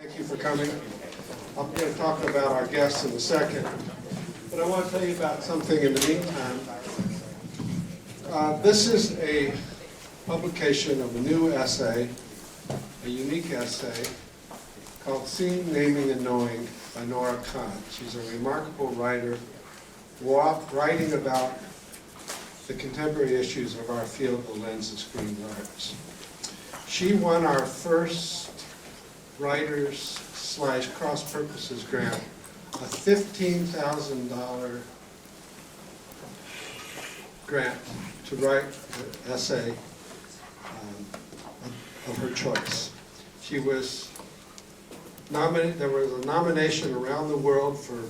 Thank you for coming. I'm going to talk about our guests in a second, but I want to tell you about something in the meantime. This is a publication of a new essay, a unique essay, called Seeing, Naming, and Knowing by Nora Khan. She's a remarkable writer, writing about the contemporary issues of our field, the lens and screen writers. She won our first Writers / Cross Purposes grant, a $15,000 grant to write an essay of her choice. She was nominated. There was a nomination around the world for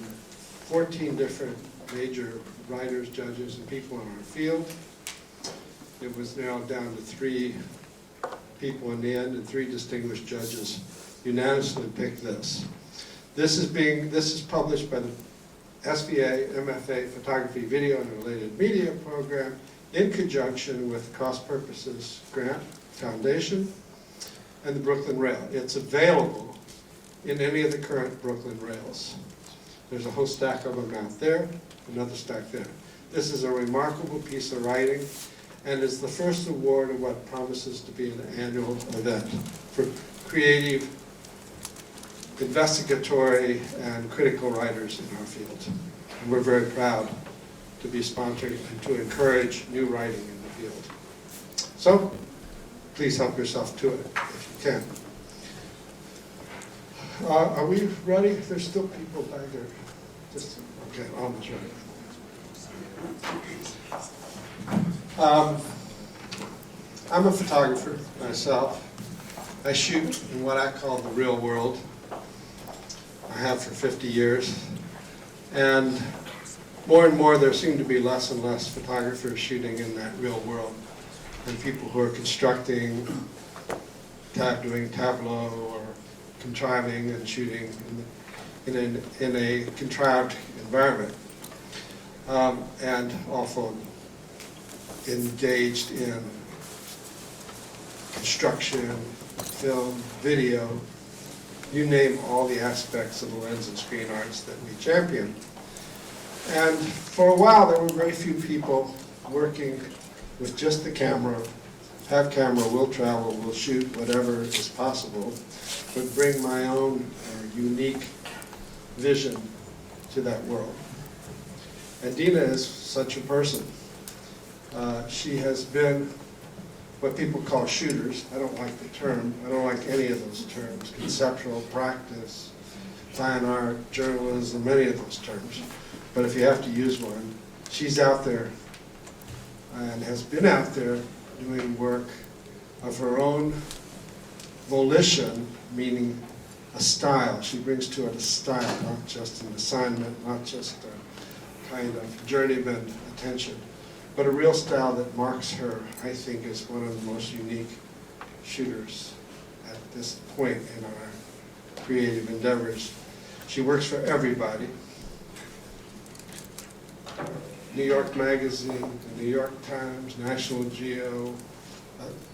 14 different major writers, judges, and people in our field. It was narrowed down to 3 people in the end, and 3 distinguished judges unanimously picked this. This is published by the SVA MFA Photography Video and Related Media program in conjunction with Cross Purposes Grant Foundation and the Brooklyn Rail. It's available in any of the current Brooklyn Rails. There's a whole stack of them out there, another stack there. This is a remarkable piece of writing, and is the first award of what promises to be an annual event for creative, investigatory, and critical writers in our field. And we're very proud to be sponsoring and to encourage new writing in the field. So, please help yourself to it if you can. Are we ready? There's still people back there. Okay, almost ready. I'm a photographer myself. I shoot in what I call the real world. I have for 50 years. And more there seem to be less and less photographers shooting in that real world, and people who are constructing, doing tableau or contriving and shooting in a contrived environment, and also engaged in construction, film, video, you name all the aspects of the lens and screen arts that we champion. And for a while there were very few people working with just the camera, have camera, will travel, will shoot, whatever is possible, but bring my own unique vision to that world. And Dina is such a person. She has been what people call shooters. I don't like the term. I don't like any of those terms. Conceptual, practice, fine art, journalism, many of those terms. But if you have to use one, she's out there and has been out there doing work of her own volition, meaning a style. She brings to it a style, not just an assignment, not just a kind of journeyman attention, but a real style that marks her, I think, as one of the most unique shooters at this point in our creative endeavors. She works for everybody. New York Magazine, the New York Times, National Geo,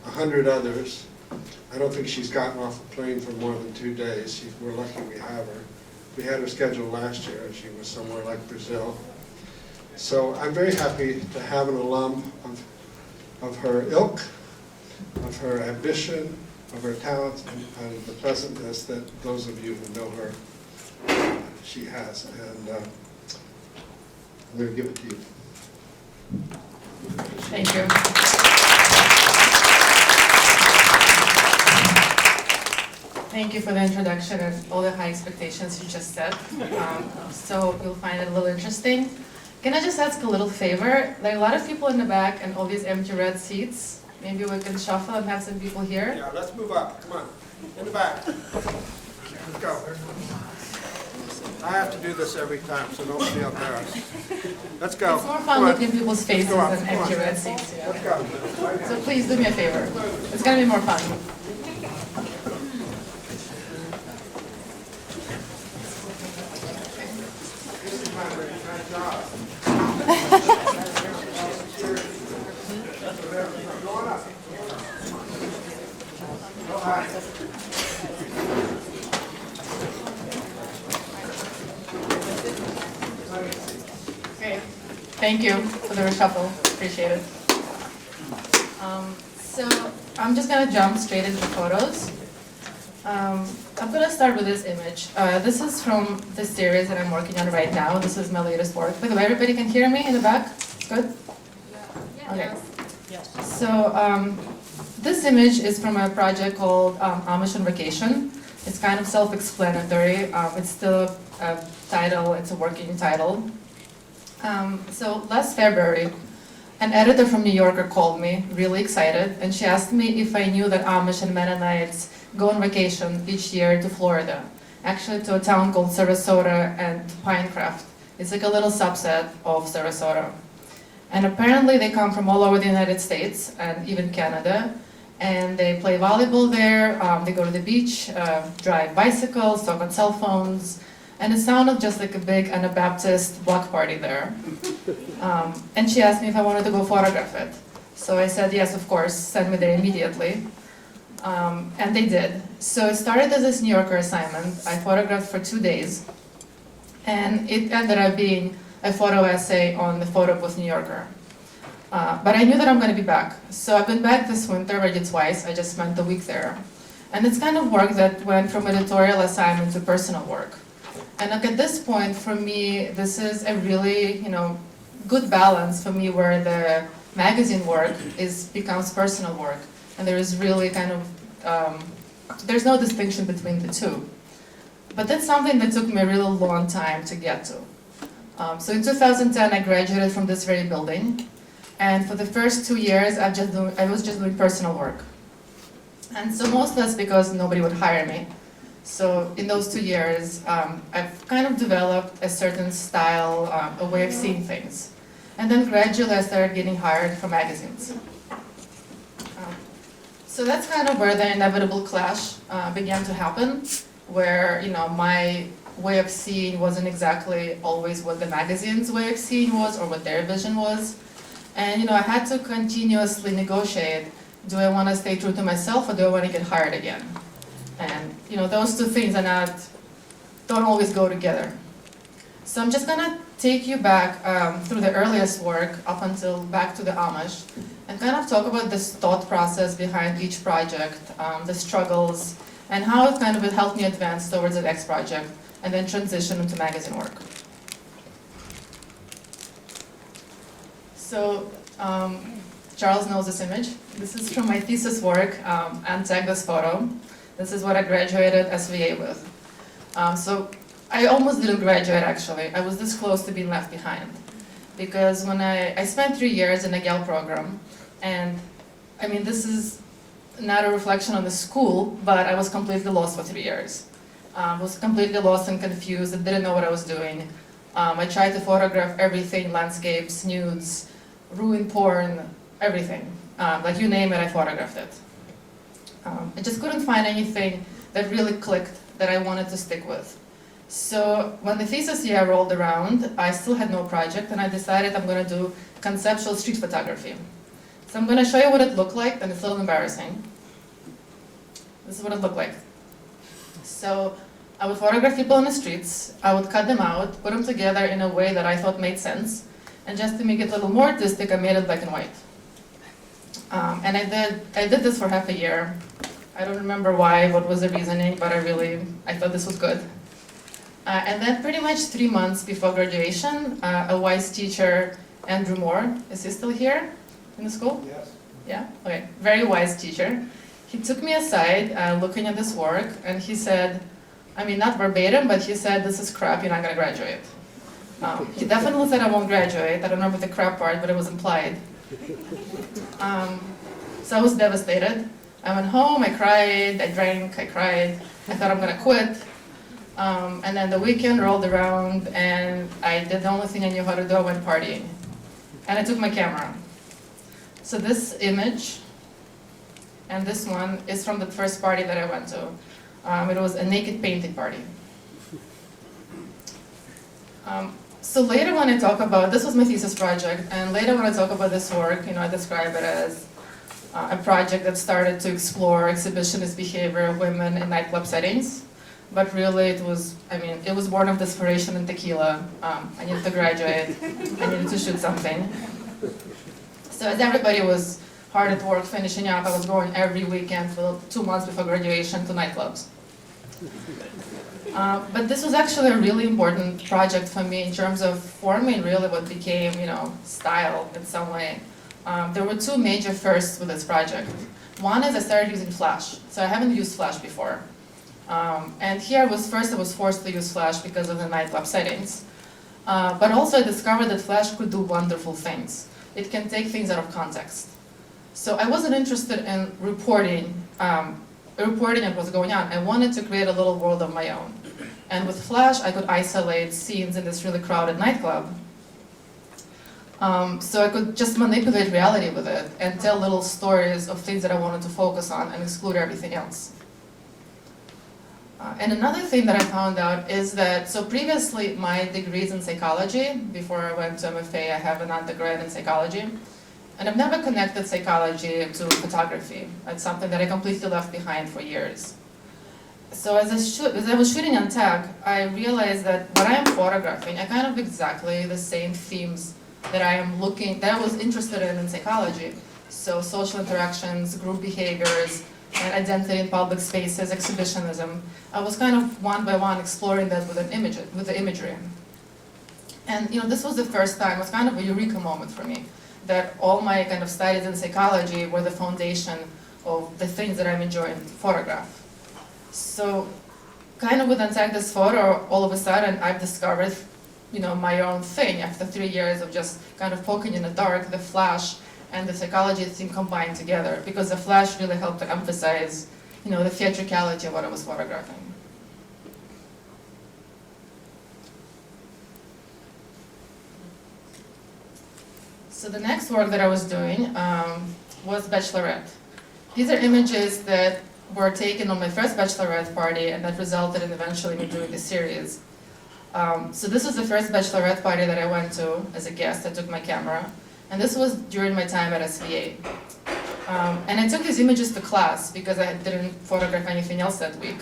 100 others. I don't think she's gotten off a plane for more than 2 days. We're lucky we have her. We had her scheduled last year. She was somewhere like Brazil. So I'm very happy to have an alum of her ilk, of her ambition, of her talent, and the pleasantness that those of you who know her, she has. And I'm going to give it to you. Thank you. Thank you for the introduction and all the high expectations you just set. So you'll find it a little interesting. Can I just ask a little favor? There are a lot of people in the back and all these empty red seats. Maybe we can shuffle and have some people here. Yeah, let's move up. Come on. In the back. Let's go. I have to do this every time, so don't feel embarrassed. Let's go. It's more fun looking at people's faces than empty red seats. Yeah. Let's go. So please do me a favor. It's going to be more fun. Thank you for the reshuffle, appreciate it. So I'm just gonna jump straight into photos. I'm gonna start with this image. This is from the series that I'm working on right now. This is my latest work. By the way, everybody can hear me in the back? Good? Yeah. Okay. Yes. So this image is from a project called Amish on Vacation. It's kind of self-explanatory. It's still a title, it's a working title. So last February, an editor from New Yorker called me, really excited, and she asked me if I knew that Amish and Mennonites go on vacation each year to Florida, actually to a town called Sarasota and Pinecraft. It's like a little subset of Sarasota. And apparently they come from all over the United States and even Canada, and they play volleyball there, they go to the beach, drive bicycles, talk on cell phones, and it sounded just like a big Anabaptist block party there. And she asked me if I wanted to go photograph it. So I said, yes, of course, send me there immediately. And they did. So it started as this New Yorker assignment. I photographed for 2 days, and it ended up being a photo essay on the photo booth New Yorker. But I knew that I'm going to be back. So I've been back this winter already twice. I just spent a week there. And it's kind of work that went from editorial assignment to personal work. And like at this point, for me, this is a really, good balance for me where the magazine work becomes personal work. And there is really kind of, there's no distinction between the two. But that's something that took me a really long time to get to. So in 2010, I graduated from this very building. And for the first 2 years, I was just doing personal work. And so mostly that's because nobody would hire me. So in those 2 years, I've kind of developed a certain style, a way of seeing things. And then gradually I started getting hired for magazines. So that's kind of where the inevitable clash began to happen, where my way of seeing wasn't exactly always what the magazine's way of seeing was or what their vision was. And I had to continuously negotiate, do I want to stay true to myself or do I want to get hired again? And those two things don't always go together. So I'm just gonna take you back through the earliest work up until back to the Amish and kind of talk about this thought process behind each project, the struggles, and how it kind of helped me advance towards the next project and then transition into magazine work. So Charles knows this image. This is from my thesis work, Untagged this photo. This is what I graduated SVA with. So I almost didn't graduate actually. I was this close to being left behind. Because when I spent 3 years in a GAL program, and I mean this is not a reflection on the school, but I was completely lost for 3 years. I was completely lost and confused, I didn't know what I was doing. I tried to photograph everything, landscapes, nudes, ruined porn, everything. Like you name it, I photographed it. I just couldn't find anything that really clicked that I wanted to stick with. So when the thesis year rolled around, I still had no project and I decided I'm going to do conceptual street photography. So I'm going to show you what it looked like, and it's a little embarrassing. This is what it looked like. So I would photograph people on the streets, I would cut them out, put them together in a way that I thought made sense, and just to make it a little more artistic, I made it black and white. And I did this for half a year. I don't remember why, what was the reasoning, but I thought this was good. And then pretty much 3 months before graduation, a wise teacher, Andrew Moore, is he still here in the school? Yes. Yeah? Okay, very wise teacher. He took me aside, looking at this work, and he said, I mean, not verbatim, but he said, this is crap, you're not gonna graduate. He definitely said I won't graduate. I don't remember the crap part, but it was implied. So I was devastated. I went home, I cried, I drank, I cried. I thought I'm gonna quit. And then the weekend rolled around and I did the only thing I knew how to do, I went partying. And I took my camera. So this image and this one is from the first party that I went to. It was a naked painting party. So later when I talk about, this was my thesis project, and later when I talk about this work, I describe it as a project that started to explore exhibitionist behavior of women in nightclub settings. but really it was, it was born of desperation and tequila. I needed to graduate, I needed to shoot something. So as everybody was hard at work finishing up, I was going every weekend for 2 months before graduation to nightclubs. But this was actually a really important project for me in terms of forming really what became, style in some way. There were two major firsts with this project. One is I started using Flash. So I haven't used Flash before. And here I was forced to use Flash because of the nightclub settings. But also I discovered that Flash could do wonderful things. It can take things out of context. So I wasn't interested in reporting on what's going on. I wanted to create a little world of my own. And with Flash, I could isolate scenes in this really crowded nightclub. So I could just manipulate reality with it and tell little stories of things that I wanted to focus on and exclude everything else. And another thing that I found out is that, so previously my degree is in psychology. Before I went to MFA, I have an undergrad in psychology. And I've never connected psychology to photography. It's something that I completely left behind for years. So as I was shooting on tech, I realized that what I am photographing are kind of exactly the same themes that I was interested in psychology. So social interactions, group behaviors, and identity in public spaces, exhibitionism. I was kind of one by one exploring that with the imagery. And this was the first time, it was kind of a eureka moment for me, that all my kind of studies in psychology were the foundation of the things that I'm enjoying to photograph. So kind of with Untitled this photo, all of a sudden I've discovered my own thing after 3 years of just kind of poking in the dark. The Flash and the psychology theme combined together, because the Flash really helped to emphasize the theatricality of what I was photographing. So the next work that I was doing was Bachelorette. These are images that were taken on my first Bachelorette party, and that resulted in eventually me doing the series. So this was the first Bachelorette party that I went to as a guest. I took my camera, and this was during my time at SVA. And I took these images to class because I didn't photograph anything else that week.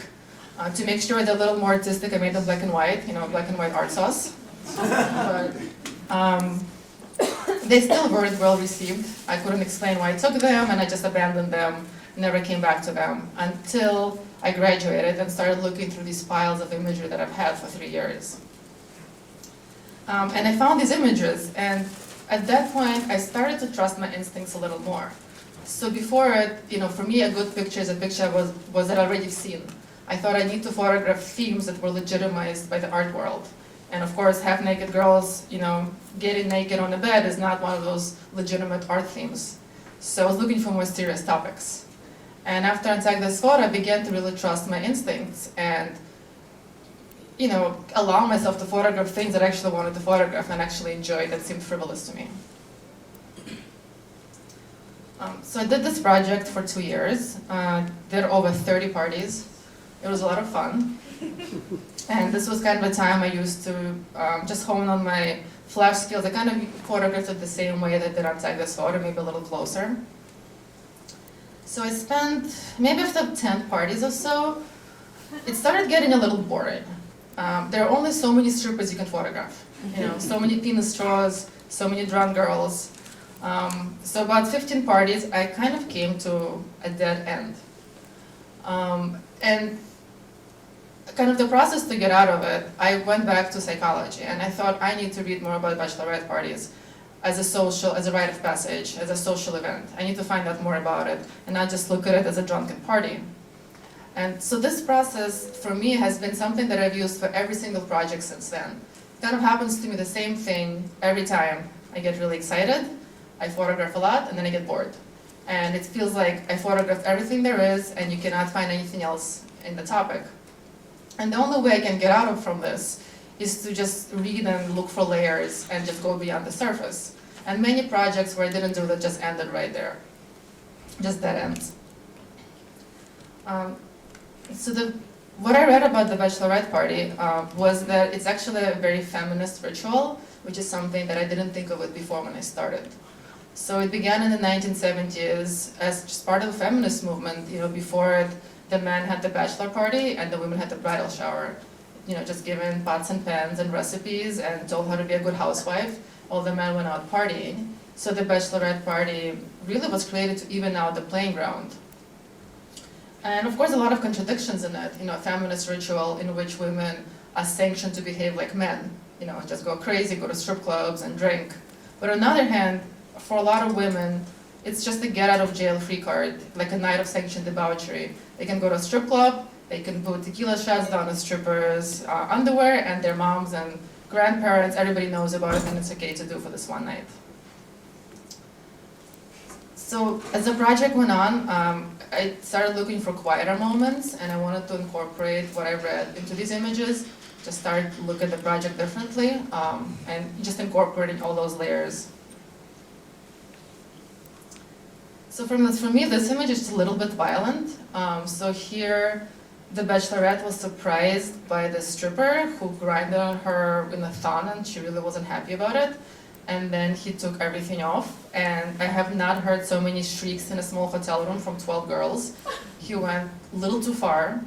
To make sure they're a little more artistic, I made them black and white, black and white art sauce. But, they still weren't well received. I couldn't explain why I took them, and I just abandoned them, never came back to them until I graduated and started looking through these piles of imagery that I've had for 3 years. And I found these images, and at that point, I started to trust my instincts a little more. So before it, for me, a good picture is a picture was that I'd already seen. I thought I need to photograph themes that were legitimized by the art world. And of course, half-naked girls, getting naked on a bed is not one of those legitimate art themes. So I was looking for more serious topics. And after I took this photo, I began to really trust my instincts and, allow myself to photograph things that I actually wanted to photograph and actually enjoy that seemed frivolous to me. So I did this project for 2 years, did over 30 parties. It was a lot of fun. And this was kind of a time I used to just hone on my Flash skills. I kind of photographed it the same way that I did Untitled this photo, maybe a little closer. So I spent, maybe after 10 parties or so, it started getting a little boring. There are only so many strippers you can photograph. So many penis straws, so many drunk girls. So about 15 parties, I kind of came to a dead end. And kind of the process to get out of it, I went back to psychology, and I thought I need to read more about Bachelorette parties as a rite of passage, as a social event. I need to find out more about it, and not just look at it as a drunken party. And so this process, for me, has been something that I've used for every single project since then. It kind of happens to me the same thing every time. I get really excited, I photograph a lot, and then I get bored. And it feels like I photographed everything there is, and you cannot find anything else in the topic. And the only way I can get out of from this is to just read and look for layers and just go beyond the surface. And many projects where I didn't do that just ended right there. Just dead ends. What I read about the Bachelorette party was that it's actually a very feminist ritual, which is something that I didn't think of it before when I started. So it began in the 1970s as just part of the feminist movement. Before it, the men had the bachelor party and the women had the bridal shower. Just given pots and pans and recipes and told how to be a good housewife. All the men went out partying. So the bachelorette party really was created to even out the playing ground. And of course, a lot of contradictions in it. A feminist ritual in which women are sanctioned to behave like men. Just go crazy, go to strip clubs and drink. But on the other hand, for a lot of women, it's just a get out of jail free card, like a night of sanctioned debauchery. They can go to a strip club, they can put tequila shots down the strippers' underwear, and their moms and grandparents, everybody knows about it, and it's okay to do for this one night. So as the project went on, I started looking for quieter moments, and I wanted to incorporate what I read into these images, just started to look at the project differently, and just incorporating all those layers. So for me, this image is just a little bit violent. So here, the bachelorette was surprised by the stripper who grinded on her in a thong, and she really wasn't happy about it. And then he took everything off, and I have not heard so many shrieks in a small hotel room from 12 girls. He went a little too far.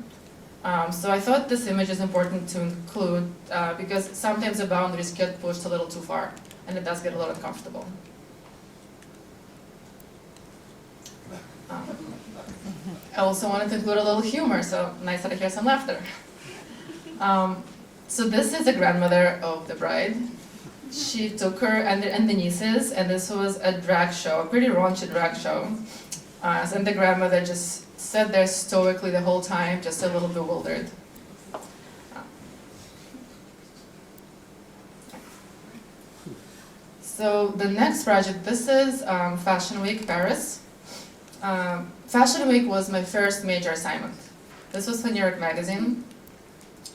So I thought this image is important to include because sometimes the boundaries get pushed a little too far, and it does get a little uncomfortable. I also wanted to include a little humor, so nice that I hear some laughter. So this is the grandmother of the bride. She took her and the nieces, and this was a drag show, a pretty raunchy drag show. And the grandmother just sat there stoically the whole time, just a little bewildered. So the next project, this is Fashion Week Paris. Fashion Week was my first major assignment. This was for New York Magazine.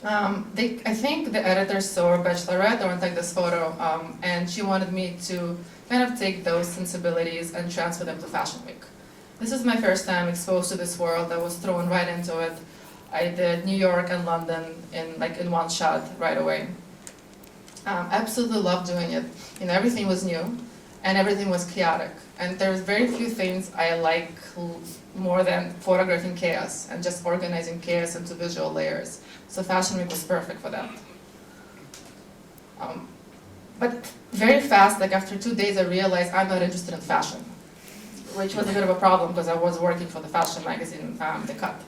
I think the editor saw Bachelorette, I want to take this photo, and she wanted me to kind of take those sensibilities and transfer them to Fashion Week. This is my first time exposed to this world. I was thrown right into it. I did New York and London in one shot right away. Absolutely loved doing it. Everything was new, and everything was chaotic. And there's very few things I like more than photographing chaos and just organizing chaos into visual layers. So Fashion Week was perfect for that. But very fast, like after 2 days, I realized I'm not interested in fashion, which was a bit of a problem because I was working for the fashion magazine, The Cut.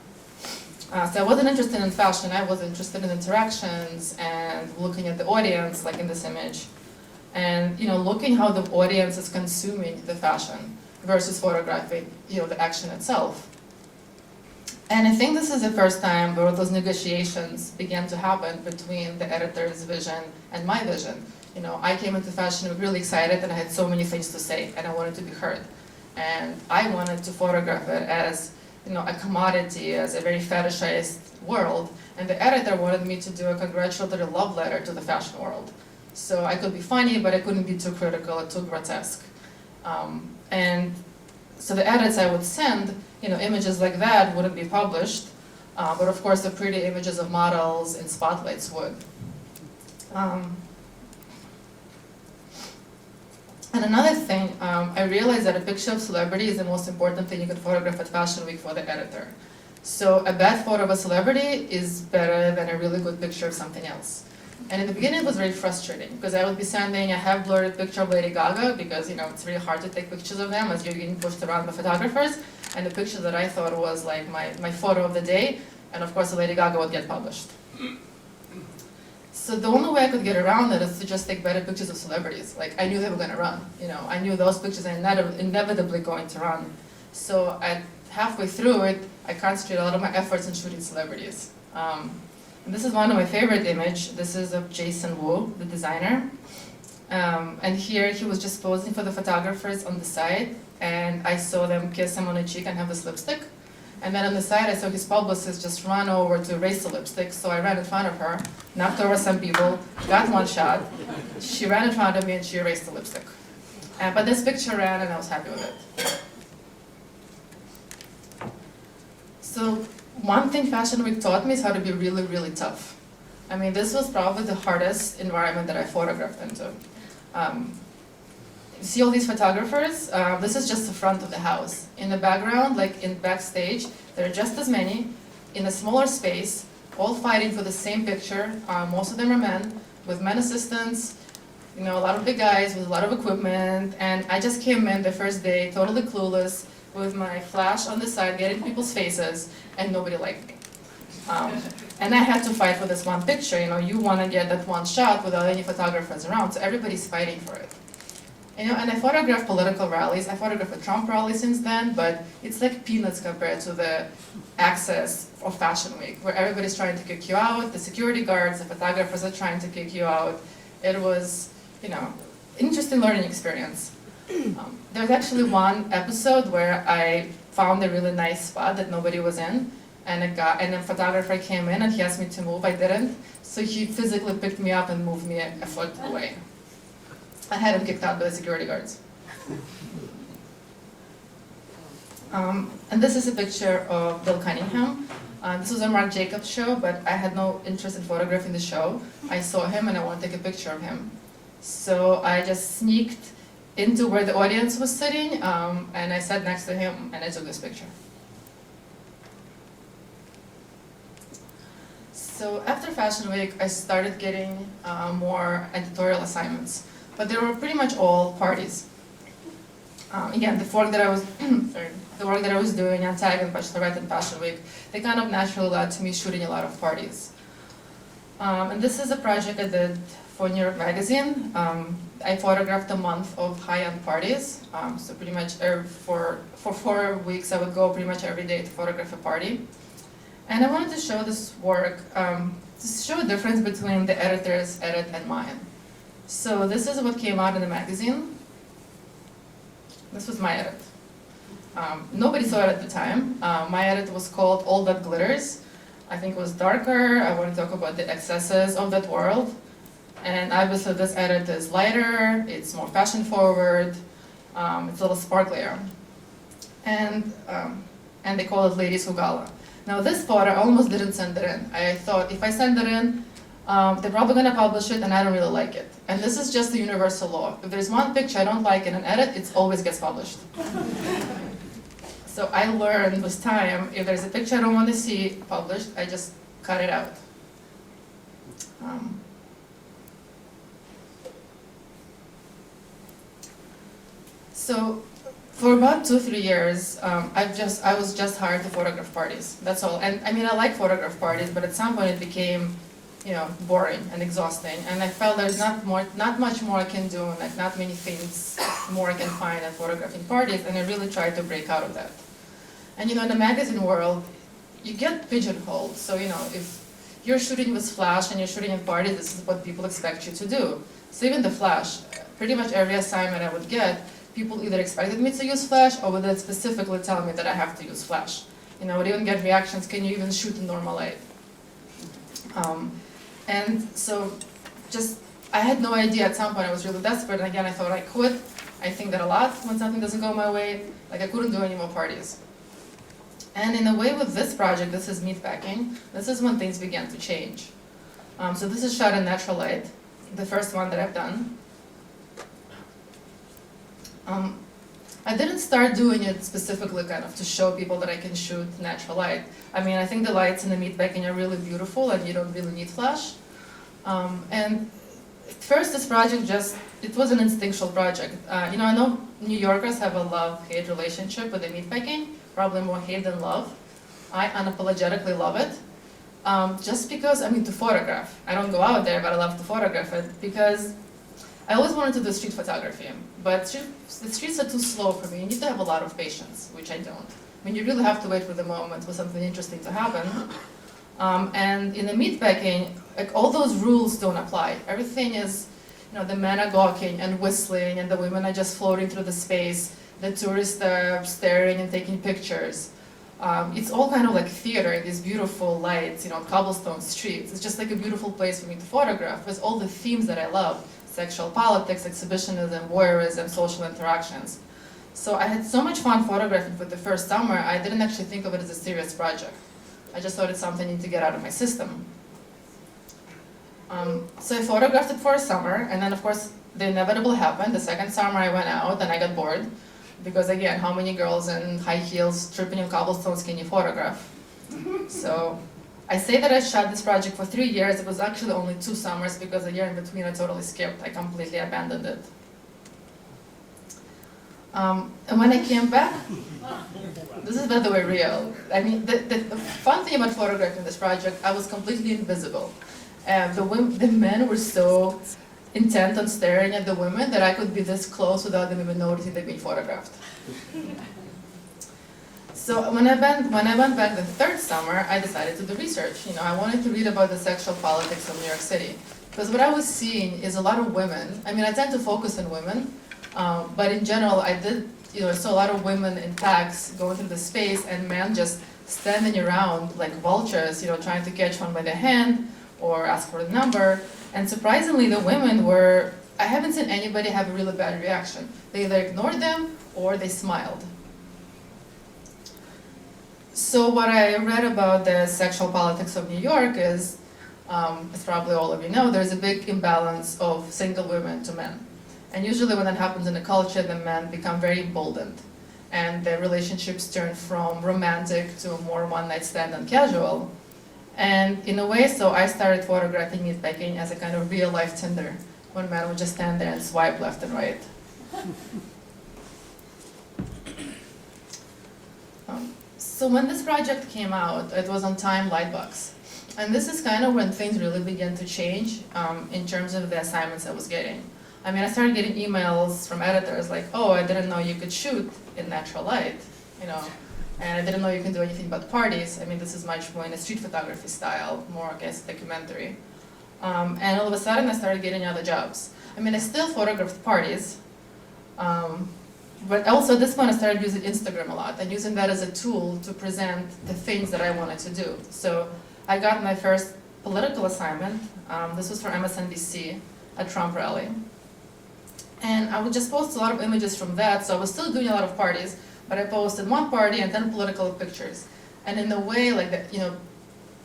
So I wasn't interested in fashion, I was interested in interactions and looking at the audience, like in this image, and looking how the audience is consuming the fashion versus photographing the action itself. And I think this is the first time where those negotiations began to happen between the editor's vision and my vision. I came into Fashion Week really excited and I had so many things to say and I wanted to be heard. And I wanted to photograph it as a commodity, as a very fetishized world. And the editor wanted me to do a congratulatory love letter to the fashion world. So I could be funny, but I couldn't be too critical or too grotesque. And so the edits I would send, images like that wouldn't be published, but of course the pretty images of models in spotlights would. And another thing, I realized that a picture of celebrity is the most important thing you can photograph at Fashion Week for the editor. So a bad photo of a celebrity is better than a really good picture of something else. And in the beginning it was very frustrating because I would be sending a half-blurred picture of Lady Gaga because it's really hard to take pictures of them as you're getting pushed around by photographers, and the picture that I thought was like my photo of the day, and of course the Lady Gaga would get published. So the only way I could get around it is to just take better pictures of celebrities. Like I knew they were going to run. I knew those pictures are inevitably going to run. So halfway through it, I concentrated a lot of my efforts in shooting celebrities. And this is one of my favorite images. This is of Jason Wu, the designer. And here he was just posing for the photographers on the side, and I saw them kiss him on the cheek and have this lipstick. And then on the side, I saw his publicist just run over to erase the lipstick, so I ran in front of her, knocked over some people, got one shot. She ran in front of me and she erased the lipstick. But this picture ran and I was happy with it. So one thing Fashion Week taught me is how to be really, really tough. I mean, this was probably the hardest environment that I photographed into. You see all these photographers? This is just the front of the house. In the background, like in backstage, there are just as many in a smaller space, all fighting for the same picture. Most of them are men, with men assistants, you know, a lot of big guys with a lot of equipment. And I just came in the first day, totally clueless, with my flash on the side, getting people's faces, and nobody liked me. And I had to fight for this one picture. You know, you want to get that one shot without any photographers around, so everybody's fighting for it. You know, and I photographed political rallies. I photographed a Trump rally since then, but it's like peanuts compared to the access of Fashion Week, where everybody's trying to kick you out, the security guards, the photographers are trying to kick you out. It was, you know, interesting learning experience. There's actually one episode where I found a really nice spot that nobody was in, and a photographer came in and he asked me to move. I didn't, so he physically picked me up and moved me a foot away. I had him kicked out by the security guards. And this is a picture of Bill Cunningham. This was a Marc Jacobs show, but I had no interest in photographing the show. I saw him and I wanted to take a picture of him. So I just sneaked into where the audience was sitting, and I sat next to him and I took this picture. So after Fashion Week, I started getting more editorial assignments, but they were pretty much all parties. Again, the work that I was doing, Untitled, Bachelorette, and Fashion Week, they kind of naturally led to me shooting a lot of parties. And this is a project I did for New York Magazine. I photographed a month of high-end parties. So pretty much for 4 weeks, I would go pretty much every day to photograph a party. And I wanted to show this work, to show a difference between the editor's edit and mine. So this is what came out in the magazine. This was my edit. Nobody saw it at the time. My edit was called All That Glitters. I think it was darker. I want to talk about the excesses of that world. And obviously this edit is lighter, it's more fashion forward, it's a little sparklier. And they call it Ladies Who Gala. Now this photo, I almost didn't send it in. I thought if I send it in, they're probably going to publish it and I don't really like it. And this is just the universal law. If there's one picture I don't like in an edit, it always gets published. So I learned with time, if there's a picture I don't want to see published, I just cut it out. So for about 2-3 years, I was just hired to photograph parties. That's all. And I mean, I like photograph parties, but at some point it became, you know, boring and exhausting. And I felt there's not much more I can do, and like not many things more I can find at photographing parties. And I really tried to break out of that. And you know, in the magazine world, you get pigeonholed. So you know, if you're shooting with flash and you're shooting in parties, this is what people expect you to do. So even the flash, pretty much every assignment I would get, people either expected me to use flash or would specifically tell me that I have to use flash. You know, I would even get reactions, can you even shoot in normal light? And so just, I had no idea. At some point I was really desperate, and again I thought I quit. I think that a lot when something doesn't go my way, like I couldn't do any more parties. And in a way with this project, this is meatpacking, this is when things began to change. So this is shot in natural light, the first one that I've done. I didn't start doing it specifically kind of to show people that I can shoot natural light. I mean, I think the lights in the meatpacking are really beautiful and you don't really need flash. And at first this project it was an instinctual project. You know, I know New Yorkers have a love-hate relationship with the meatpacking, probably more hate than love. I unapologetically love it. Just because, I mean, to photograph. I don't go out there, but I love to photograph it because I always wanted to do street photography, but the streets are too slow for me. You need to have a lot of patience, which I don't. I mean, you really have to wait for the moment for something interesting to happen. And in the meatpacking, like all those rules don't apply. Everything is, you know, the men are gawking and whistling, and the women are just floating through the space. The tourists are staring and taking pictures. It's all kind of like theater, these beautiful lights, you know, cobblestone streets. It's just like a beautiful place for me to photograph with all the themes that I love. Sexual politics, exhibitionism, voyeurism, social interactions. So I had so much fun photographing for the first summer, I didn't actually think of it as a serious project. I just thought it's something I need to get out of my system. So I photographed it for a summer, and then of course the inevitable happened. The second summer I went out and I got bored. Because again, how many girls in high heels tripping in cobblestones can you photograph? So I say that I shot this project for 3 years. It was actually only 2 summers because a year in between I totally skipped. I completely abandoned it. And when I came back, this is by the way real. I mean, the fun thing about photographing this project, I was completely invisible. The men were so intent on staring at the women that I could be this close without them even noticing they've been photographed. So when I went back the 3rd summer, I decided to do research. You know, I wanted to read about the sexual politics of New York City. Because what I was seeing is a lot of women. I mean, I tend to focus on women, but in general, I saw a lot of women in tags going through the space and men just standing around like vultures, trying to catch one by the hand or ask for the number. And surprisingly, the women I haven't seen anybody have a really bad reaction. They either ignored them or they smiled. So what I read about the sexual politics of New York is, as probably all of you know, there's a big imbalance of single women to men. And usually when that happens in a culture, the men become very emboldened. And their relationships turn from romantic to a more one-night stand and casual. And in a way, so I started photographing meatpacking as a kind of real-life Tinder, when men would just stand there and swipe left and right. So when this project came out, it was on Time Lightbox. And this is kind of when things really began to change in terms of the assignments I was getting. I mean, I started getting emails from editors like, oh, I didn't know you could shoot in natural light, and I didn't know you can do anything but parties. I mean, this is much more in a street photography style, more, I guess, documentary. And all of a sudden, I started getting other jobs. I mean, I still photographed parties, but also at this point, I started using Instagram a lot and using that as a tool to present the things that I wanted to do. So I got my first political assignment. This was for MSNBC, a Trump rally. And I would just post a lot of images from that, so I was still doing a lot of parties, but I posted one party and 10 political pictures. And in a way, like that,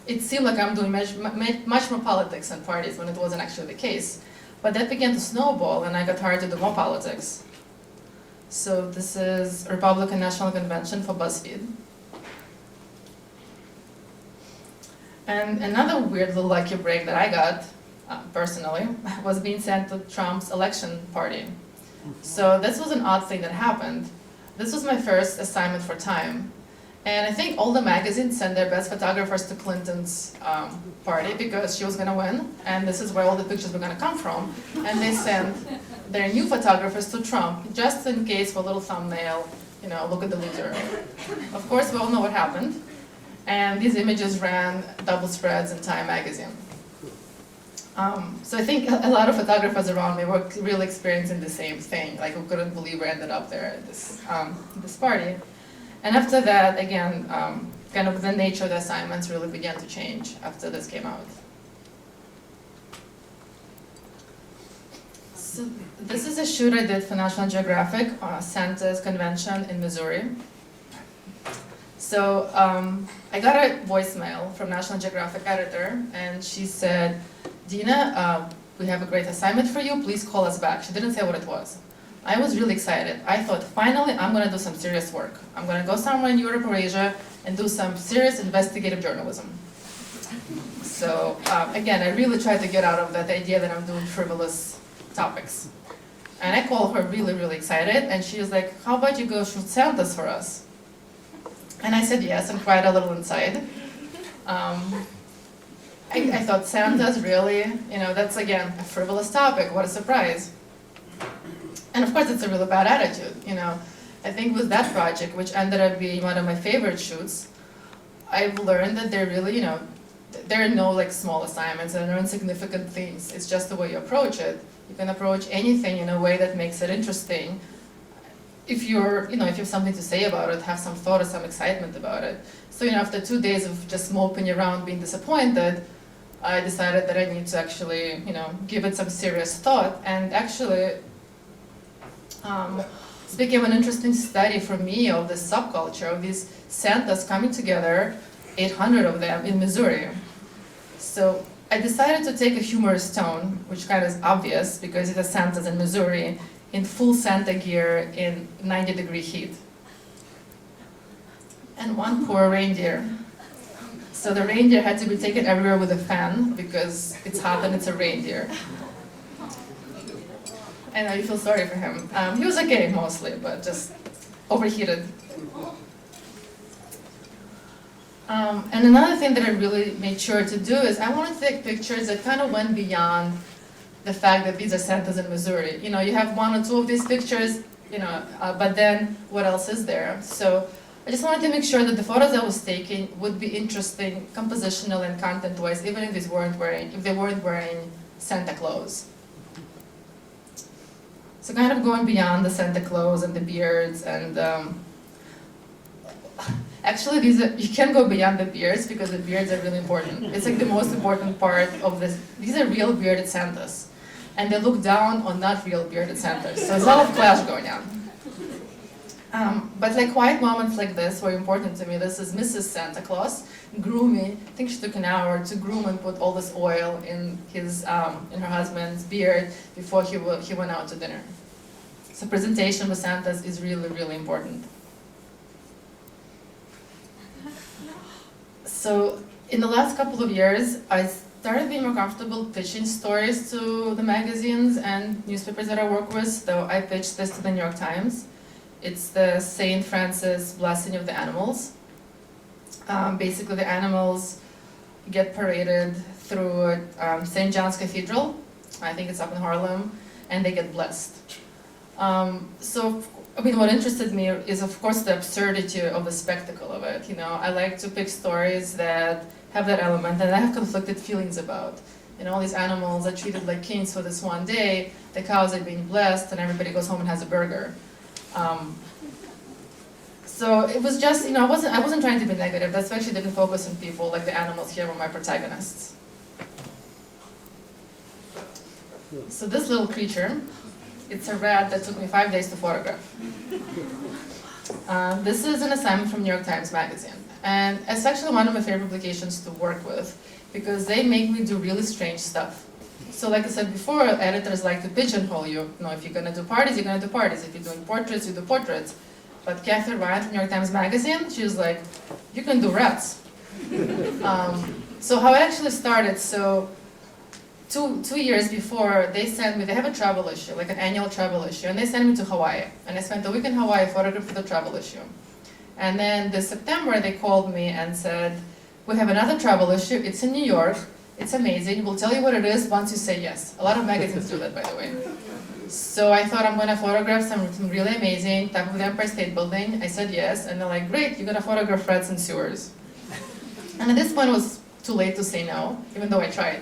it seemed like I'm doing much more politics than parties when it wasn't actually the case. But that began to snowball, and I got hired to do more politics. So this is Republican National Convention for BuzzFeed. And another weird little lucky break that I got, personally, was being sent to Trump's election party. So this was an odd thing that happened. This was my first assignment for Time. And I think all the magazines sent their best photographers to Clinton's party because she was going to win, and this is where all the pictures were going to come from. And they sent their new photographers to Trump, just in case for a little thumbnail, look at the loser. Of course, we all know what happened. And these images ran double spreads in Time magazine. So I think a lot of photographers around me were really experiencing the same thing, like who couldn't believe we ended up there at this party. And after that, again, kind of the nature of the assignments really began to change after this came out. So this is a shoot I did for National Geographic, Santa's convention in Missouri. So I got a voicemail from National Geographic editor, and she said, Dina, we have a great assignment for you, please call us back. She didn't say what it was. I was really excited. I thought, finally, I'm going to do some serious work. I'm going to go somewhere in Europe or Asia and do some serious investigative journalism. So again, I really tried to get out of that idea that I'm doing frivolous topics. And I called her really, really excited, and she was like, how about you go shoot Santas for us? And I said yes, and cried a little inside. I thought, Santas, really? That's, again, a frivolous topic. What a surprise. And of course, it's a really bad attitude. I think with that project, which ended up being one of my favorite shoots, I've learned that there really, there are no small assignments and no insignificant things. It's just the way you approach it. You can approach anything in a way that makes it interesting. If you're, if you have something to say about it, have some thought or some excitement about it. So, after 2 days of just moping around being disappointed, I decided that I need to actually, give it some serious thought. And actually, this became an interesting study for me of the subculture of these Santas coming together, 800 of them in Missouri. So I decided to take a humorous tone, which kind of is obvious because it has Santas in Missouri in full Santa gear in 90-degree heat. And one poor reindeer. So the reindeer had to be taken everywhere with a fan because it's hot and it's a reindeer. I know you feel sorry for him. He was okay mostly, but just overheated. And another thing that I really made sure to do is I wanted to take pictures that kind of went beyond the fact that these are Santas in Missouri. You know, you have one or two of these pictures, you know, but then what else is there? So I just wanted to make sure that the photos I was taking would be interesting, compositional and content-wise, even if they weren't wearing Santa clothes. So kind of going beyond the Santa Claus and the beards and actually you can go beyond the beards because the beards are really important. It's like the most important part of this. These are real bearded Santas. And they look down on not real bearded Santas. So there's a lot of clash going on. But like quiet moments like this were important to me. This is Mrs. Santa Claus grooming. I think she took an hour to groom and put all this oil in her husband's beard before he went out to dinner. So presentation with Santas is really, really important. So in the last couple of years, I started being more comfortable pitching stories to the magazines and newspapers that I work with. So I pitched this to the New York Times. It's the St. Francis Blessing of the Animals. Basically, the animals get paraded through St. John's Cathedral. I think it's up in Harlem, and they get blessed. So, I mean, what interested me is, of course, the absurdity of the spectacle of it. You know, I like to pick stories that have that element, and I have conflicted feelings about. You know, all these animals are treated like kings for this one day. The cows are being blessed, and everybody goes home and has a burger. So it was just, you know, I wasn't trying to be negative. That's why she didn't focus on people like the animals here were my protagonists. So this little creature, it's a rat that took me 5 days to photograph. This is an assignment from New York Times Magazine. And it's actually one of my favorite publications to work with because they make me do really strange stuff. So like I said before, editors like to pigeonhole you. You know, if you're going to do parties, you're going to do parties. If you're doing portraits, you do portraits. But Kathy Ryan from New York Times Magazine, she was like, you can do rats. So how it actually started, so two years before, they have a travel issue, like an annual travel issue, and they sent me to Hawaii. And I spent a week in Hawaii photographing for the travel issue. And then this September, they called me and said, we have another travel issue, it's in New York, it's amazing, we'll tell you what it is once you say yes. A lot of magazines do that, by the way. So I thought I'm going to photograph something really amazing, top of the Empire State Building. I said yes, and they're like, great, you're going to photograph rats in sewers. And at this point, it was too late to say no, even though I tried.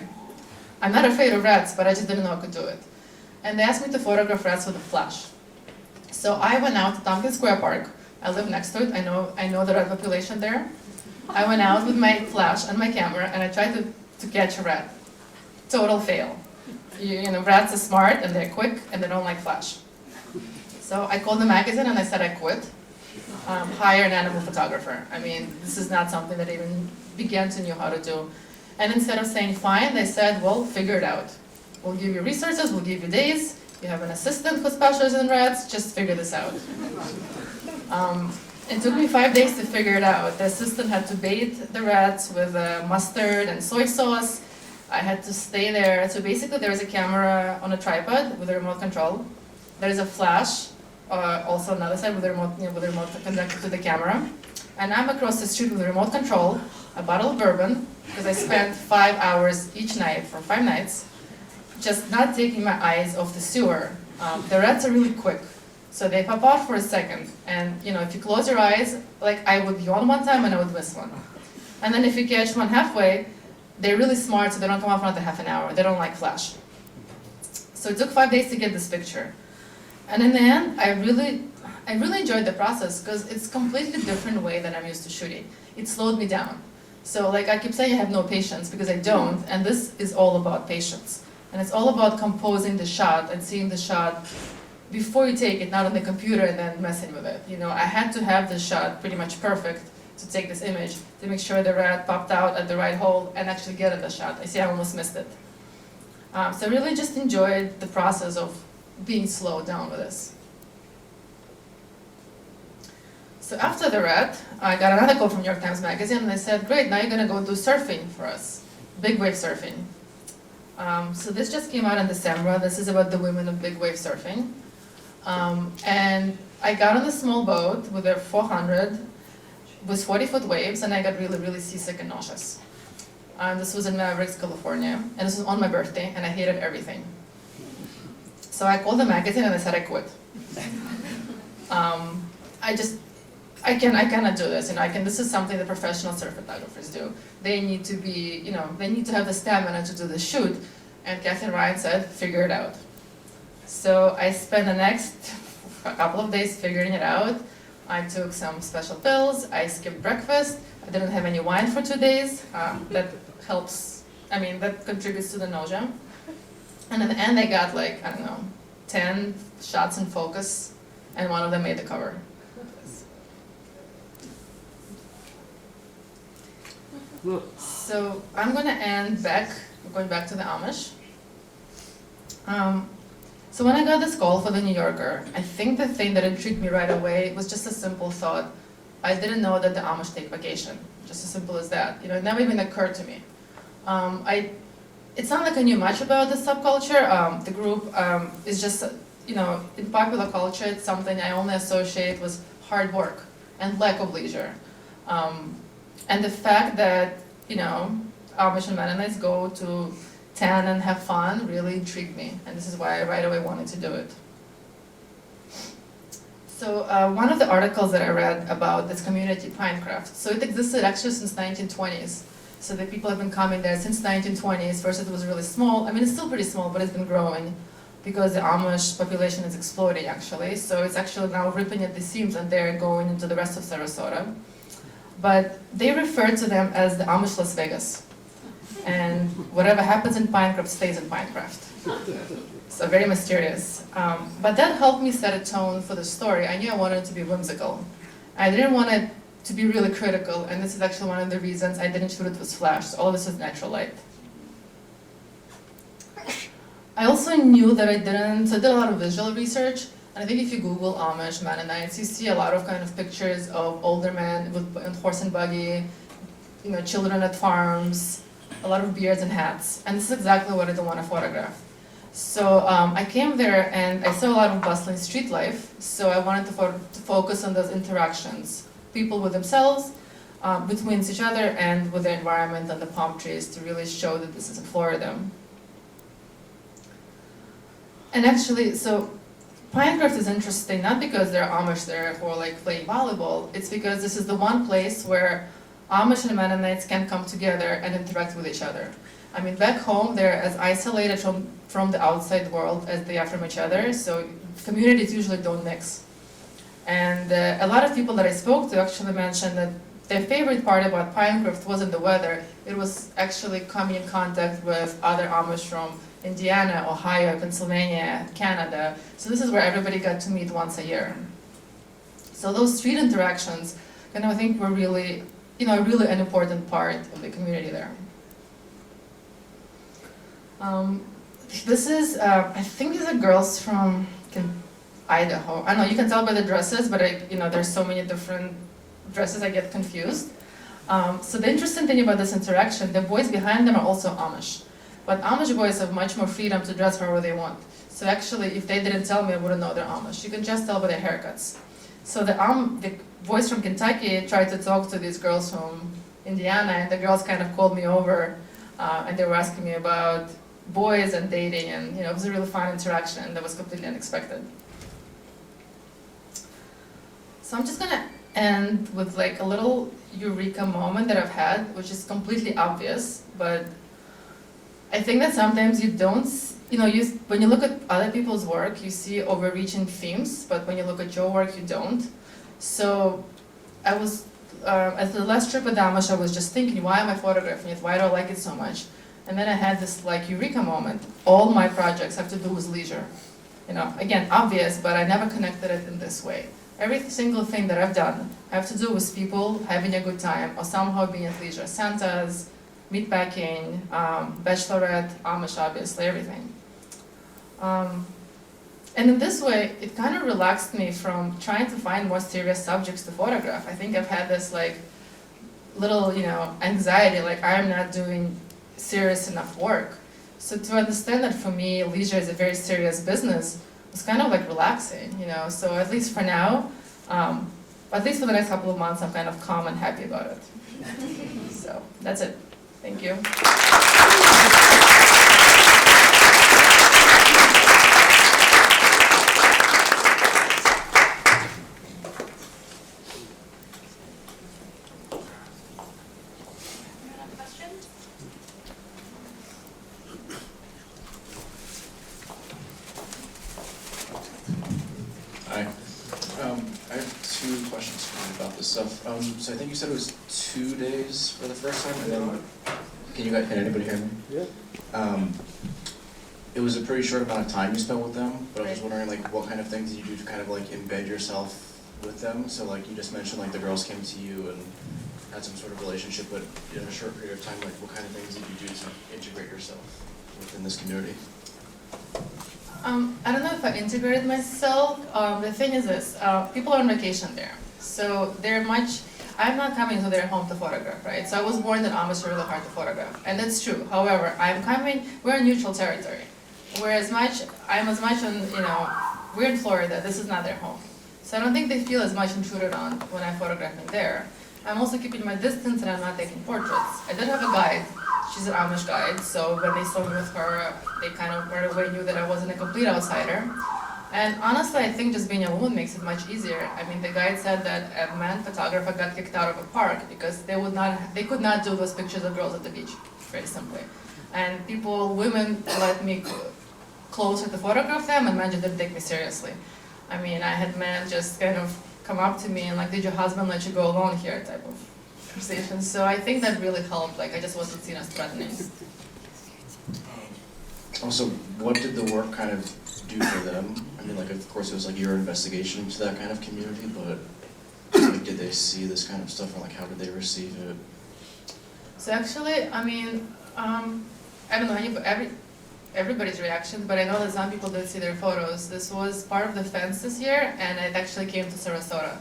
I'm not afraid of rats, but I just didn't know I could do it. And they asked me to photograph rats with a flash. So I went out to Tompkins Square Park. I live next to it. I know the rat population there. I went out with my flash and my camera, and I tried to catch a rat. Total fail. You know, rats are smart, and they're quick, and they don't like flash. So I called the magazine, and I said I quit. Hire an animal photographer. I mean, this is not something that I even began to know how to do. And instead of saying fine, they said, well, figure it out. We'll give you resources, we'll give you days. You have an assistant who specializes in rats, just figure this out. It took me 5 days to figure it out. The assistant had to bait the rats with mustard and soy sauce. I had to stay there. So basically there is a camera on a tripod with a remote control. There is a flash, also on the other side with a remote connected to the camera. And I'm across the street with a remote control, a bottle of bourbon, because I spent 5 hours each night for 5 nights, just not taking my eyes off the sewer. The rats are really quick, so they pop out for a second. And you know, if you close your eyes, like I would yawn one time and I would miss one. And then if you catch one halfway, they're really smart, so they don't come off for another half an hour. They don't like flash. So it took 5 days to get this picture. And in the end, I really enjoyed the process because it's a completely different way than I'm used to shooting. It slowed me down. So like I keep saying I have no patience because I don't, and this is all about patience. And it's all about composing the shot and seeing the shot before you take it, not on the computer and then messing with it. You know, I had to have the shot pretty much perfect to take this image to make sure the rat popped out at the right hole and actually get in the shot. I see I almost missed it. So I really just enjoyed the process of being slowed down with this. So after the rat, I got another call from New York Times Magazine, and they said, great, now you're gonna go do surfing for us, big wave surfing. So this just came out in December. This is about the women of big wave surfing. And I got on a small boat with a 400 with 40-foot waves, and I got really, really seasick and nauseous. This was in Mavericks, California, and this was on my birthday, and I hated everything. So I called the magazine and I said I quit. I cannot do this, this is something that professional surf photographers do. They need to be, they need to have the stamina to do the shoot. And Catherine Ryan said, figure it out. So I spent the next couple of days figuring it out. I took some special pills, I skipped breakfast, I didn't have any wine for 2 days. That helps, that contributes to the nausea. And in the end I got 10 shots in focus, and one of them made the cover. So I'm going to end going back to the Amish. So when I got this call for the New Yorker, I think the thing that intrigued me right away was just a simple thought. I didn't know that the Amish take vacation, just as simple as that. It never even occurred to me. It's not like I knew much about the subculture. The group is just, in popular culture, it's something I only associate with hard work and lack of leisure. And the fact that, Amish and Mennonites go to tan and have fun really intrigued me, and this is why I right away wanted to do it. So one of the articles that I read about this community, Pinecraft, so it existed actually since 1920s. So the people have been coming there since 1920s. First it was really small. It's still pretty small, but it's been growing because the Amish population is exploding actually. So it's actually now ripping at the seams, and they're going into the rest of Sarasota. But they refer to them as the Amish Las Vegas. And whatever happens in Pinecraft stays in Pinecraft. So very mysterious. But that helped me set a tone for the story. I knew I wanted it to be whimsical. I didn't want it to be really critical, and this is actually one of the reasons I didn't shoot it with flash. So all of this is natural light. I also knew that I did a lot of visual research. And I think if you Google Amish Mennonites, you see a lot of kind of pictures of older men with horse and buggy, children at farms, a lot of beards and hats. And this is exactly what I don't want to photograph. So I came there and I saw a lot of bustling street life. So I wanted to focus on those interactions, people with themselves, between each other, and with the environment and the palm trees, to really show that this is in Florida. And actually, so Pinecraft is interesting, not because there are Amish there who are playing volleyball, it's because this is the one place where Amish and Mennonites can come together and interact with each other. Back home they're as isolated from the outside world as they are from each other, so communities usually don't mix. And a lot of people that I spoke to actually mentioned that their favorite part about Pinecraft wasn't the weather, it was actually coming in contact with other Amish from Indiana, Ohio, Pennsylvania, Canada. So this is where everybody got to meet once a year. So those street interactions, I think were really, really an important part of the community there. This is, I think these are girls from Idaho. I know you can tell by the dresses, but there's so many different dresses I get confused. So the interesting thing about this interaction, the boys behind them are also Amish. But Amish boys have much more freedom to dress however they want. So actually, if they didn't tell me, I wouldn't know they're Amish. You can just tell by their haircuts. So the boys from Kentucky tried to talk to these girls from Indiana, and the girls kind of called me over, and they were asking me about boys and dating, and it was a really fun interaction that was completely unexpected. So I'm just gonna end with a little eureka moment that I've had, which is completely obvious, but I think that sometimes you don't, when you look at other people's work, you see overreaching themes, but when you look at your work, you don't. So I was, at the last trip with Amish, I was just thinking, why am I photographing it? Why do I like it so much? And then I had this eureka moment. All my projects have to do with leisure. Again, obvious, but I never connected it in this way. every single thing that I've done have to do with people having a good time or somehow being at leisure. Santas, meatpacking, Bachelorette, Amish, obviously, everything. And in this way, it kind of relaxed me from trying to find more serious subjects to photograph. I think I've had this like little, anxiety, like I'm not doing serious enough work. So to understand that for me, leisure is a very serious business was kind of like relaxing, So at least for now, at least for the next couple of months, I'm kind of calm and happy about it. So that's it. Thank you. Hi. I have two questions for you about this stuff. So I think you said it was 2 days for the first time, and then can anybody hear me? Yeah. It was a pretty short amount of time you spent with them, but I was wondering like what kind of things did you do to kind of like embed yourself with them? So like you just mentioned like the girls came to you and had some sort of relationship, but in a short period of time, like what kind of things did you do to integrate yourself within this community? I don't know if I integrated myself. The thing is this, people are on vacation there. So I'm not coming to their home to photograph, right? So I was born in Amish, really hard to photograph. And that's true. However, we're in neutral territory. I'm as much in, we're in Florida, this is not their home. So I don't think they feel as much intruded on when I'm photographing there. I'm also keeping my distance and I'm not taking portraits. I did have a guide. She's an Amish guide, so when they saw me with her, they kind of right away knew that I wasn't a complete outsider. And honestly, I think just being a woman makes it much easier. I mean, the guide said that a man photographer got kicked out of a park because they could not do those pictures of girls at the beach, very simply. And women let me closer to photograph them, and men just didn't take me seriously. I mean, I had men just kind of come up to me and like, did your husband let you go alone here, type of conversation. So I think that really helped, like I just wasn't seen as threatening. Also, what did the work kind of do for them? I mean, like, of course, it was like your investigation into that kind of community, but like, did they see this kind of stuff, or like, how did they receive it? So actually, I mean, I don't know everybody's reaction, but I know that some people did see their photos. This was part of the fence this year, and it actually came to Sarasota.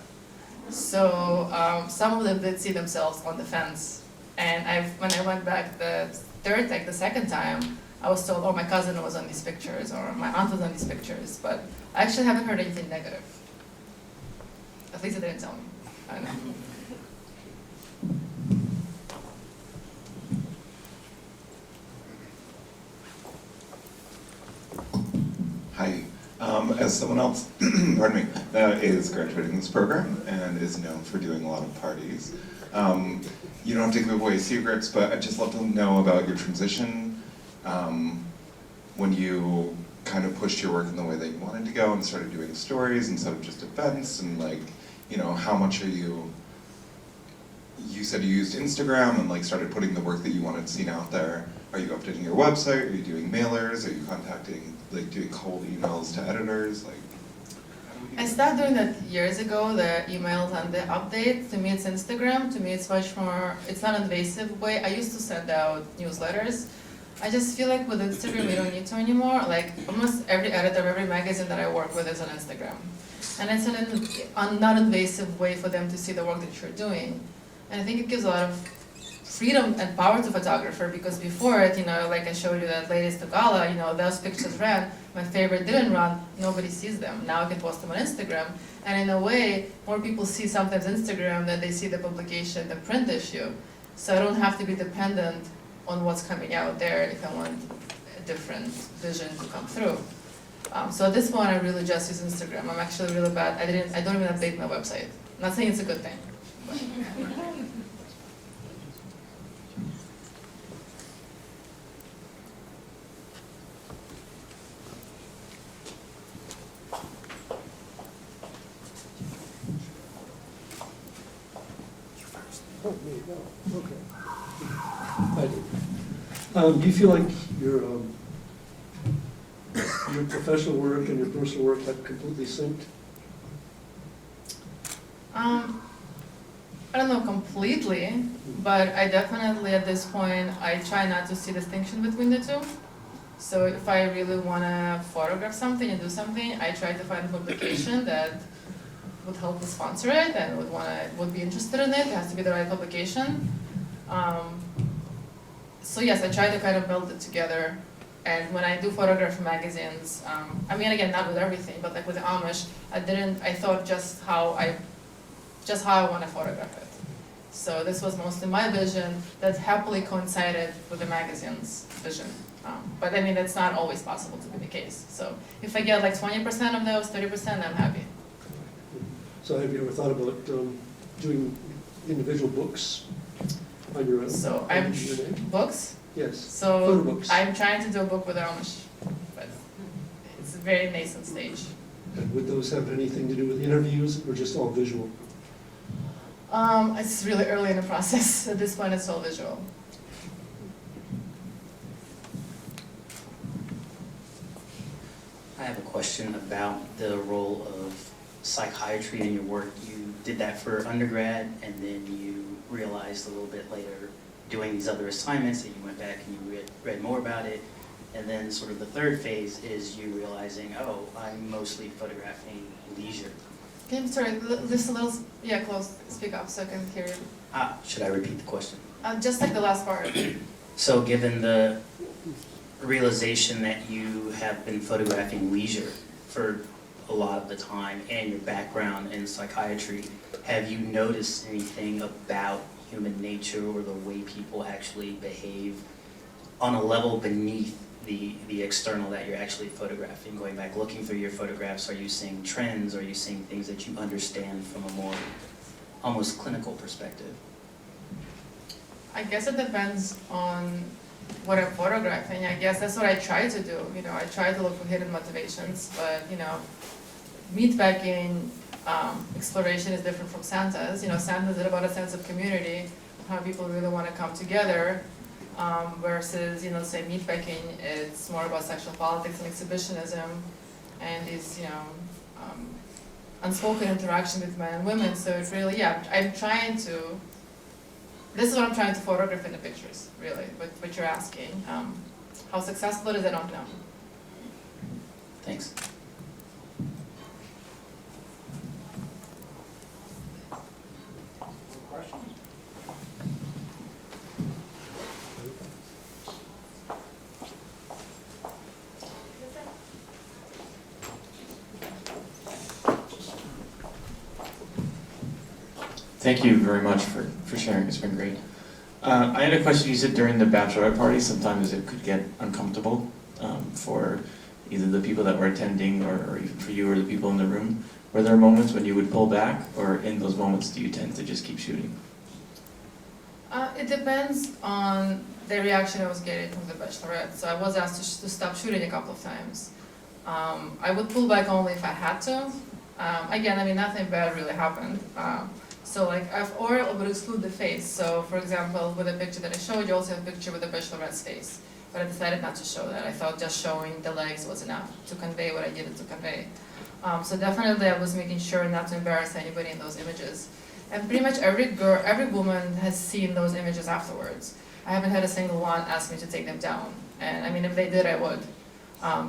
So some of them did see themselves on the fence. And when I went back the second time, I was told, oh, my cousin was on these pictures, or my aunt was on these pictures, but I actually haven't heard anything negative. At least they didn't tell me. I don't know. Hi. As someone else, pardon me, is graduating this program and is known for doing a lot of parties, you don't have to give away secrets, but I'd just love to know about your transition when you kind of pushed your work in the way that you wanted to go and started doing stories instead of just events, and like, how much are you said you used Instagram and like started putting the work that you wanted seen out there. Are you updating your website? Are you doing mailers? Are you doing cold emails to editors? Like, I started doing that years ago, the emails and the updates. To me, it's Instagram. To me, it's much more, it's not an invasive way. I used to send out newsletters. I just feel like with Instagram, you don't need to anymore. Like, almost every editor of every magazine that I work with is on Instagram. And it's a non-invasive way for them to see the work that you're doing. And I think it gives a lot of freedom and power to photographer, because before it, like I showed you that Ladies to Gala, those pictures ran, my favorite didn't run, nobody sees them. Now I can post them on Instagram, and in a way, more people see sometimes Instagram than they see the publication, the print issue. So I don't have to be dependent on what's coming out there if I want a different vision to come through. So at this point, I really just use Instagram. I'm actually really bad. I don't even update my website. I'm not saying it's a good thing. Oh, me, no, okay. I do. Do you feel like your professional work and your personal work have completely synced? I don't know completely, but I definitely at this point, I try not to see distinction between the two. So if I really want to photograph something and do something, I try to find a publication that would help to sponsor it and would be interested in it. It has to be the right publication. So yes, I try to kind of meld it together. And when I do photograph for magazines, I mean, again, not with everything, but like with the Amish, I thought just how I want to photograph it. So this was mostly my vision that happily coincided with the magazine's vision. But I mean, it's not always possible to be the case. So if I get like 20% of those, 30%, I'm happy. So have you ever thought about doing individual books on your own? So under your name? books. Yes, So photo books. I'm trying to do a book with the Amish, but it's a very nascent stage. And would those have anything to do with interviews or just all visual? It's really early in the process. At this point, it's all visual. I have a question about the role of psychiatry in your work. You did that for undergrad, and then you realized a little bit later, doing these other assignments, that you went back and you read more about it. And then sort of the third phase is you realizing, oh, I'm mostly photographing leisure. Okay, sorry, just a little, yeah, close, speak up so I can hear you. Should I repeat the question? Just like the last part. So given the realization that you have been photographing leisure for a lot of the time and your background in psychiatry, have you noticed anything about human nature or the way people actually behave on a level beneath the external that you're actually photographing? Going back, looking through your photographs, are you seeing trends? Are you seeing things that you understand from a more almost clinical perspective? I guess it depends on what I'm photographing. I guess that's what I try to do. You know, I try to look for hidden motivations, but you know, meatpacking exploration is different from Santa's. You know, Santa's is about a sense of community, how people really want to come together, versus, you know, say meatpacking, it's more about sexual politics and exhibitionism, and is, you know, unspoken interaction with men and women. So it's really, yeah, I'm trying to. This is what I'm trying to photograph in the pictures, really, what you're asking. How successful it is, I don't know. Thanks. Thank you very much for sharing, it's been great. I had a question. You said during the bachelorette party, sometimes it could get uncomfortable for either the people that were attending or even for you or the people in the room. Were there moments when you would pull back, or in those moments do you tend to just keep shooting? It depends on the reaction I was getting from the Bachelorette. So I was asked to stop shooting a couple of times. I would pull back only if I had to. Again, I mean, nothing bad really happened. So like, or I would exclude the face. So for example, with the picture that I showed, you also have a picture with the Bachelorette's face. But I decided not to show that. I thought just showing the legs was enough to convey what I needed to convey. So definitely I was making sure not to embarrass anybody in those images. And pretty much every woman has seen those images afterwards. I haven't had a single one ask me to take them down. And I mean, if they did, I would.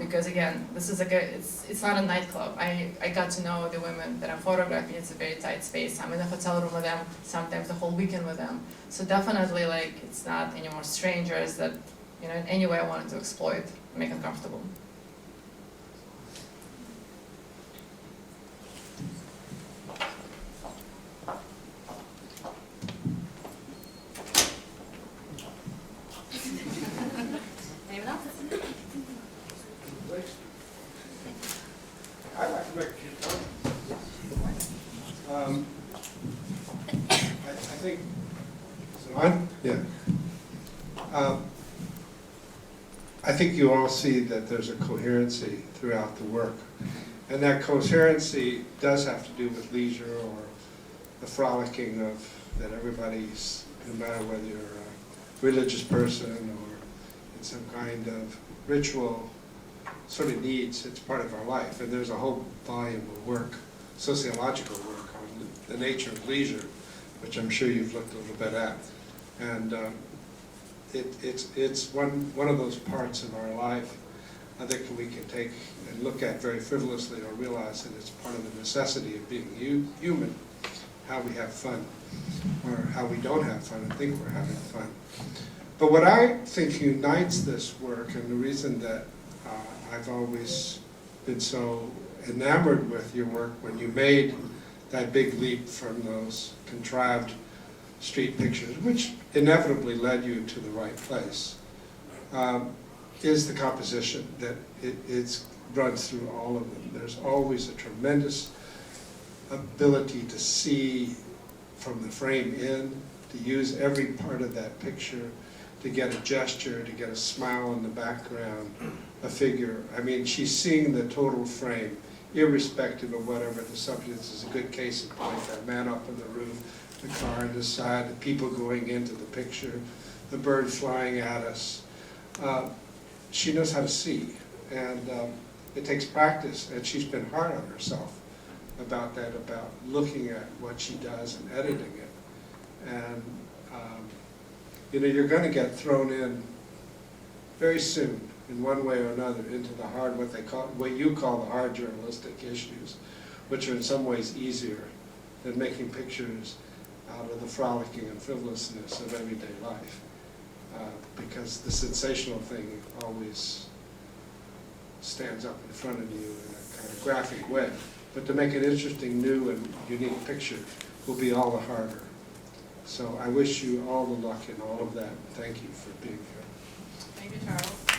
Because again, this is like it's not a nightclub. I got to know the women that I'm photographing. It's a very tight space. I'm in a hotel room with them, sometimes the whole weekend with them. So definitely, like, it's not any more strangers that, you know, in any way I wanted to exploit, make them comfortable. Anyone else? I'd like to make a few comments. I think, is it on? Yeah. I think you all see that there's a coherency throughout the work. And that coherency does have to do with leisure or the frolicking of that everybody's, no matter whether you're a religious person or in some kind of ritual, sort of needs, it's part of our life. And there's a whole volume of work, sociological work on the nature of leisure, which I'm sure you've looked a little bit at. And it's one of those parts of our life I think we can take and look at very frivolously, or realize that it's part of the necessity of being human, how we have fun, or how we don't have fun and think we're having fun. But what I think unites this work, and the reason that I've always been so enamored with your work when you made that big leap from those contrived street pictures, which inevitably led you to the right place, is the composition, that it runs through all of them. There's always a tremendous ability to see from the frame in, to use every part of that picture, to get a gesture, to get a smile in the background, a figure. I mean, she's seeing the total frame, irrespective of whatever the subject is. It's a good case in point, that man up on the roof, the car on the side, the people going into the picture, the bird flying at us. She knows how to see, and it takes practice, and she's been hard on herself about that, about looking at what she does and editing it. And you know, you're going to get thrown in very soon, in one way or another, into the hard, what you call the hard journalistic issues, which are in some ways easier than making pictures out of the frolicking and frivolousness of everyday life. Because the sensational thing always stands up in front of you in a kind of graphic way. But to make an interesting, new, and unique picture will be all the harder. So I wish you all the luck in all of that. Thank you for being here. Thank you, Charles.